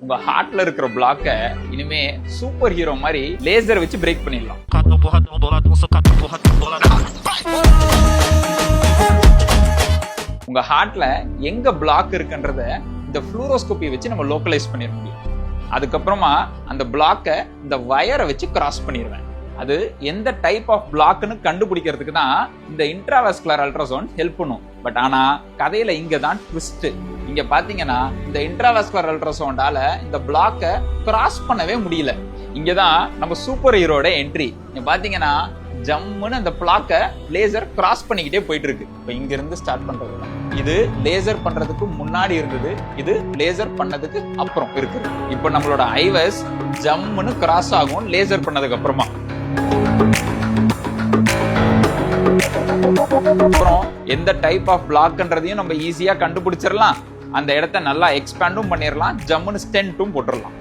உங்க ஹார்ட்ல இருக்கிற பிளாக்க இனிமே சூப்பர் ஹீரோ மாதிரி லேசர் வச்சு பிரேக் பண்ணிடலாம். உங்க ஹார்ட்ல எங்க பிளாக் இருக்குன்றத இந்த ஃப்ளூரோஸ்கோப்பி வச்சு நம்ம லோக்கலைஸ் பண்ணிட முடியும். அதுக்கப்புறமா அந்த பிளாக்க இந்த வயரை வச்சு கிராஸ் பண்ணிடுவேன். அது எந்த டைப் ஆஃப் பிளாக்னு கண்டுபிடிக்கிறதுக்கு தான் இந்த இன்ட்ராவாஸ்குலர் அல்ட்ராசவுண்ட் ஹெல்ப் பண்ணும். பட் ஆனா கதையில இங்க தான் ட்விஸ்ட். இங்க பாத்தீங்கன்னா இந்த இன்ட்ராவாஸ்குலர் அல்ட்ராசவுண்டால இந்த பிளாக்க கிராஸ் பண்ணவே முடியல. இங்கதான் நம்ம சூப்பர் ஹீரோட என்ட்ரி. இங்க பாத்தீங்கன்னா ஜம்முன்னு அந்த பிளாக்க லேசர் கிராஸ் பண்ணிக்கிட்டே போயிட்டு இருக்கு. இப்ப இங்க இருந்து ஸ்டார்ட் பண்றது இது லேசர் பண்றதுக்கு முன்னாடி இருந்தது, இது லேசர் பண்ணதுக்கு அப்புறம் இருக்கு. இப்ப நம்மளோட ஐவஸ் ஜம்முன்னு கிராஸ் ஆகும் லேசர் பண்ணதுக்கு அப்புறமா. அப்புறம் எந்த டைப் ஆஃப் பிளாக்ன்றதையும் நம்ம ஈஸியா கண்டுபிடிச்சிடலாம். அந்த இடத்த நல்லா எக்ஸ்பேண்டும் பண்ணிடலாம், ஜம்முன்னு ஸ்டென்ட்டும் போட்டுடலாம்.